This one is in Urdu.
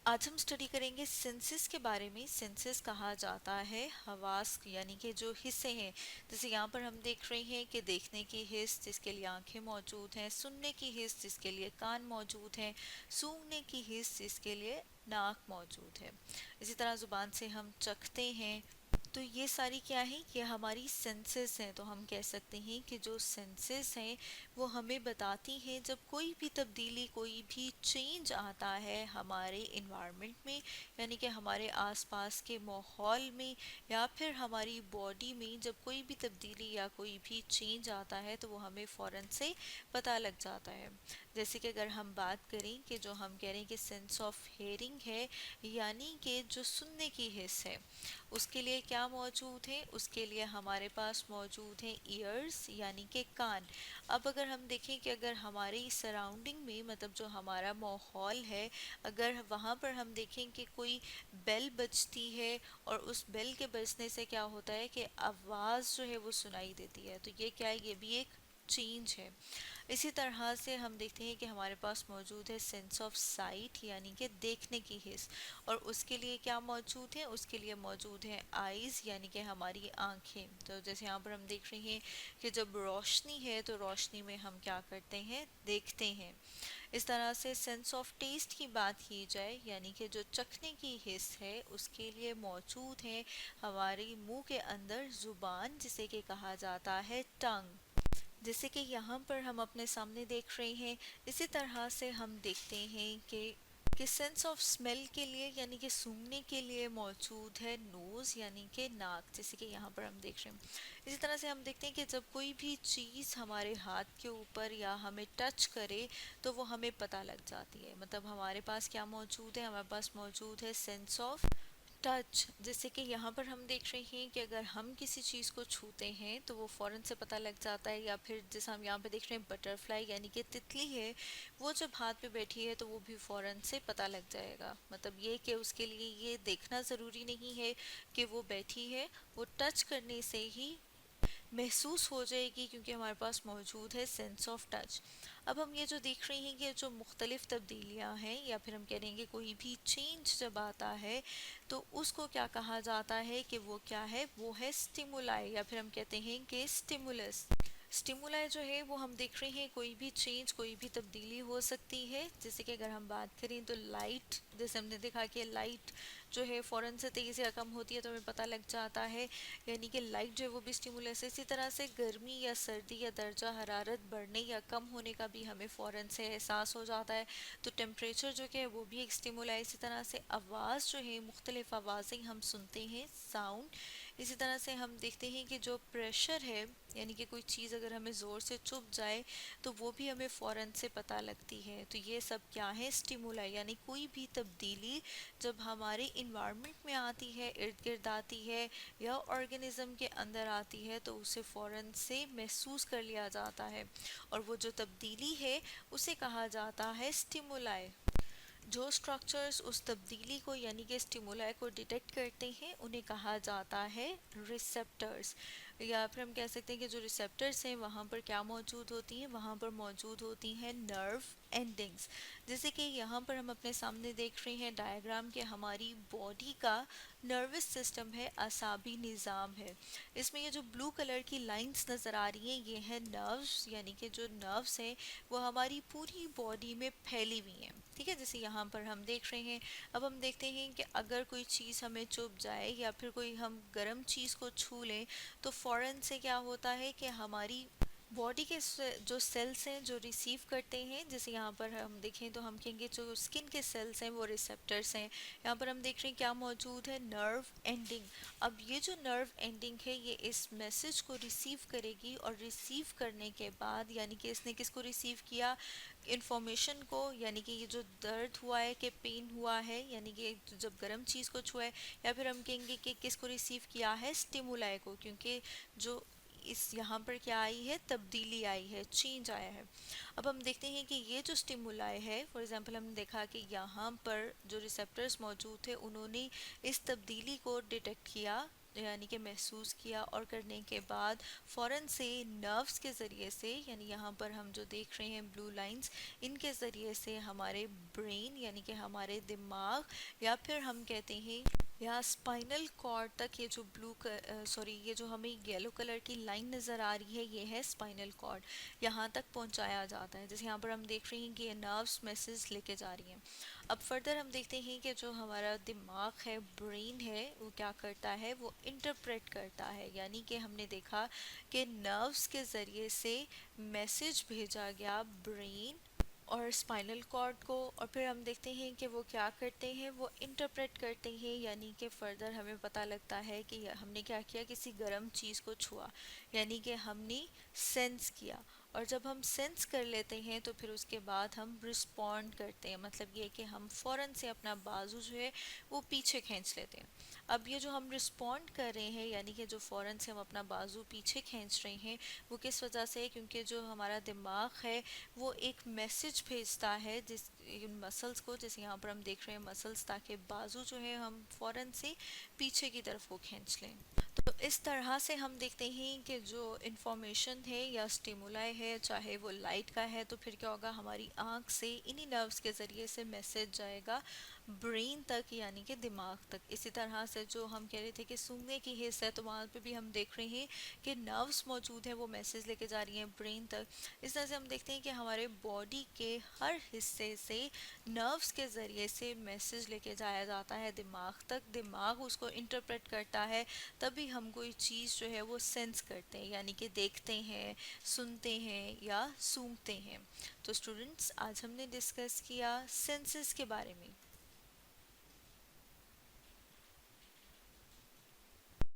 آج ہم اسٹڈی کریں گے سینسز کے بارے میں۔ سینسز کہا جاتا ہے حواس یعنی کہ جو حصے ہیں، جیسے یہاں پر ہم دیکھ رہے ہیں کہ دیکھنے کی حس جس کے لیے آنکھیں موجود ہیں، سننے کی حس جس کے لیے کان موجود ہیں، سونگھنے کی حس جس کے لیے ناک موجود ہے۔ اسی طرح زبان سے ہم چکھتے ہیں۔ تو یہ ساری کیا ہیں؟ یہ ہماری سینسز ہیں۔ تو ہم کہہ سکتے ہیں کہ جو سینسز ہیں وہ ہمیں بتاتی ہیں جب کوئی بھی تبدیلی، کوئی بھی چینج آتا ہے ہمارے انوائرمنٹ میں، یعنی کہ ہمارے آس پاس کے ماحول میں یا پھر ہماری باڈی میں جب کوئی بھی تبدیلی یا کوئی بھی چینج آتا ہے تو وہ ہمیں فوراً سے پتہ لگ جاتا ہے۔ جیسے کہ اگر ہم بات کریں کہ جو ہم کہہ رہے ہیں کہ سینس آف ہیئرنگ ہے، یعنی کہ جو سننے کی حس ہے، اس کے لیے کیا موجود ہے؟ اس کے لیے ہمارے پاس موجود ہیں ایئرز یعنی کہ کان۔ اب اگر ہم دیکھیں کہ اگر ہماری سراؤنڈنگ میں مطلب جو ہمارا ماحول ہے، اگر وہاں پر ہم دیکھیں کہ کوئی بیل بجتی ہے اور اس بیل کے بجنے سے کیا ہوتا ہے کہ آواز جو ہے وہ سنائی دیتی ہے، تو یہ کیا ہے؟ یہ بھی ایک چینج ہے۔ اسی طرح سے ہم دیکھتے ہیں کہ ہمارے پاس موجود ہے سینس آف سائٹ یعنی کہ دیکھنے کی حس، اور اس کے لیے کیا موجود ہے؟ اس کے لیے موجود ہے آئیز یعنی کہ ہماری آنکھیں۔ تو جیسے یہاں پر ہم دیکھ رہے ہیں کہ جب روشنی ہے تو روشنی میں ہم کیا کرتے ہیں؟ دیکھتے ہیں۔ اس طرح سے سینس آف ٹیسٹ کی بات کی جائے، یعنی کہ جو چکھنے کی حس ہے، اس کے لیے موجود ہے ہماری منہ کے اندر زبان جسے کہ کہا جاتا ہے ٹنگ، جیسے کہ یہاں پر ہم اپنے سامنے دیکھ رہے ہیں۔ اسی طرح سے ہم دیکھتے ہیں کہ سینس آف اسمیل کے لیے یعنی کہ سونگھنے کے لیے موجود ہے نوز یعنی کہ ناک، جیسے کہ یہاں پر ہم دیکھ رہے ہیں۔ اسی طرح سے ہم دیکھتے ہیں کہ جب کوئی بھی چیز ہمارے ہاتھ کے اوپر یا ہمیں ٹچ کرے تو وہ ہمیں پتہ لگ جاتی ہے۔ مطلب ہمارے پاس کیا موجود ہے؟ ہمارے پاس موجود ہے سینس آف ٹچ، جیسے کہ یہاں پر ہم دیکھ رہے ہیں کہ اگر ہم کسی چیز کو چھوتے ہیں تو وہ فوراً سے پتہ لگ جاتا ہے، یا پھر جیسے ہم یہاں پہ دیکھ رہے ہیں بٹر فلائی یعنی کہ تتلی ہے، وہ جب ہاتھ پہ بیٹھی ہے تو وہ بھی فوراً سے پتہ لگ جائے گا۔ مطلب یہ کہ اس کے لیے یہ دیکھنا ضروری نہیں ہے کہ وہ بیٹھی ہے، وہ ٹچ کرنے سے ہی محسوس ہو جائے گی، کیونکہ ہمارے پاس موجود ہے سینس آف ٹچ۔ اب ہم یہ جو دیکھ رہے ہیں کہ جو مختلف تبدیلیاں ہیں یا پھر ہم کہہ رہے ہیں کہ کوئی بھی چینج جب آتا ہے تو اس کو کیا کہا جاتا ہے کہ وہ کیا ہے؟ وہ ہے سٹیمولائی، یا پھر ہم کہتے ہیں کہ سٹیمولس۔ سٹیمولائی جو ہے وہ ہم دیکھ رہے ہیں کوئی بھی چینج، کوئی بھی تبدیلی ہو سکتی ہے، جیسے کہ اگر ہم بات کریں تو لائٹ، جیسے ہم نے دیکھا کہ لائٹ جو ہے فوراً سے تیزی یا کم ہوتی ہے تو ہمیں پتہ لگ جاتا ہے، یعنی کہ لائٹ جو ہے وہ بھی سٹیمولس ہے۔ اسی طرح سے گرمی یا سردی یا درجہ حرارت بڑھنے یا کم ہونے کا بھی ہمیں فوراً سے احساس ہو جاتا ہے، تو ٹیمپریچر جو کہ ہے وہ بھی ایک سٹیمولائی۔ اسی طرح سے آواز جو ہے، مختلف آوازیں ہم سنتے ہیں، ساؤنڈ۔ اسی طرح سے ہم دیکھتے ہیں کہ جو پریشر ہے، یعنی کہ کوئی چیز اگر ہمیں زور سے چبھ جائے تو وہ بھی ہمیں فوراً سے پتہ لگتی ہے۔ تو یہ سب کیا ہے؟ سٹیمولائی، یعنی کوئی بھی تبدیلی جب ہمارے انوائرمنٹ میں آتی ہے، ارد گرد آتی ہے یا آرگنزم کے اندر آتی ہے تو اسے فوراً سے محسوس کر لیا جاتا ہے، اور وہ جو تبدیلی ہے اسے کہا جاتا ہے سٹیمولائی۔ جو سٹرکچرز اس تبدیلی کو یعنی کہ سٹیمولائی کو ڈیٹیکٹ کرتے ہیں انہیں کہا جاتا ہے ریسیپٹرز، یا پھر ہم کہہ سکتے ہیں کہ جو ریسیپٹرز ہیں وہاں پر کیا موجود ہوتی ہیں؟ وہاں پر موجود ہوتی ہیں نرو اینڈنگز، جیسے کہ یہاں پر ہم اپنے سامنے دیکھ رہے ہیں ڈائیگرام کہ ہماری باڈی کا نروس سسٹم ہے، اعصابی نظام ہے۔ اس میں یہ جو بلو کلر کی لائنز نظر آ رہی ہیں یہ ہیں نروز، یعنی کہ جو نروز ہیں وہ ہماری پوری باڈی میں پھیلی ہوئی ہیں، ٹھیک ہے، جیسے یہاں پر ہم دیکھ رہے ہیں۔ اب ہم دیکھتے ہیں کہ اگر کوئی چیز ہمیں چبھ جائے یا پھر کوئی ہم گرم چیز کو چھو لیں تو فوراً سے کیا ہوتا ہے کہ ہماری باڈی کے جو سیلز ہیں جو ریسیو کرتے ہیں، جیسے یہاں پر ہم دیکھیں تو ہم کہیں گے جو اسکن کے سیلز ہیں وہ ریسیپٹرز ہیں۔ یہاں پر ہم دیکھ رہے ہیں کیا موجود ہے؟ نرو اینڈنگ۔ اب یہ جو نرو اینڈنگ ہے یہ اس میسج کو ریسیو کرے گی، اور ریسیو کرنے کے بعد یعنی کہ اس نے کس کو ریسیو کیا؟ انفارمیشن کو، یعنی کہ یہ جو درد ہوا ہے کہ پین ہوا ہے، یعنی کہ جب گرم چیز کو چھوئے، یا پھر ہم کہیں گے کہ کس کو ریسیو کیا ہے؟ سٹیمولائی کو، کیونکہ جو اس یہاں پر کیا آئی ہے؟ تبدیلی آئی ہے، چینج آیا ہے۔ اب ہم دیکھتے ہیں کہ یہ جو سٹیمولائی ہے، فار ایگزامپل ہم نے دیکھا کہ یہاں پر جو ریسیپٹرز موجود تھے انہوں نے اس تبدیلی کو ڈیٹیکٹ کیا، یعنی کہ محسوس کیا، اور کرنے کے بعد فوراً سے نروس کے ذریعے سے، یعنی یہاں پر ہم جو دیکھ رہے ہیں بلو لائنز، ان کے ذریعے سے ہمارے برین یعنی کہ ہمارے دماغ، یا پھر ہم کہتے ہیں یا اسپائنل کارڈ تک، یہ جو یہ جو ہمیں یلو کلر کی لائن نظر آ رہی ہے، یہ ہے اسپائنل کارڈ، یہاں تک پہنچایا جاتا ہے، جیسے یہاں پر ہم دیکھ رہے ہیں کہ یہ نروس میسج لے کے جا رہی ہیں۔ اب فردر ہم دیکھتے ہیں کہ جو ہمارا دماغ ہے، برین ہے، وہ کیا کرتا ہے، وہ انٹرپریٹ کرتا ہے، یعنی کہ ہم نے دیکھا کہ نروس کے ذریعے سے میسج بھیجا گیا برین اور اسپائنل کارڈ کو، اور پھر ہم دیکھتے ہیں کہ وہ کیا کرتے ہیں، وہ انٹرپریٹ کرتے ہیں، یعنی کہ فردر ہمیں پتہ لگتا ہے کہ ہم نے کیا کیا، کسی گرم چیز کو چھوا، یعنی کہ ہم نے سینس کیا، اور جب ہم سینس کر لیتے ہیں تو پھر اس کے بعد ہم رسپونڈ کرتے ہیں، مطلب یہ کہ ہم فوراً سے اپنا بازو جو ہے وہ پیچھے کھینچ لیتے ہیں۔ اب یہ جو ہم رسپونڈ کر رہے ہیں، یعنی کہ جو فوراً سے ہم اپنا بازو پیچھے کھینچ رہے ہیں، وہ کس وجہ سے ہے؟ کیونکہ جو ہمارا دماغ ہے وہ ایک میسج بھیجتا ہے جس مسلز کو، جیسے یہاں پر ہم دیکھ رہے ہیں مسلز، تاکہ بازو جو ہے ہم فوراً سے پیچھے کی طرف وہ کھینچ لیں۔ تو اس طرح سے ہم دیکھتے ہیں کہ جو انفارمیشن ہے یا سٹیمولائی ہے، چاہے وہ لائٹ کا ہے، تو پھر کیا ہوگا، ہماری آنکھ سے انہی نروس کے ذریعے سے میسج جائے گا برین تک، یعنی کہ دماغ تک۔ اسی طرح سے جو ہم کہہ رہے تھے کہ سونگھنے کی حس ہے، تو وہاں پہ بھی ہم دیکھ رہے ہیں کہ نروس موجود ہیں، وہ میسج لے کے جا رہی ہیں برین تک۔ اس طرح سے ہم دیکھتے ہیں کہ ہمارے باڈی کے ہر حصے سے نروس کے ذریعے سے میسج لے کے جایا جاتا ہے دماغ تک، دماغ اس کو انٹرپریٹ کرتا ہے، تبھی ہم کوئی چیز جو ہے وہ سینس کرتے ہیں، یعنی کہ دیکھتے ہیں، سنتے ہیں یا سونگھتے ہیں۔ تو اسٹوڈنٹس، آج ہم نے ڈسکس کیا سینسز کے بارے میں۔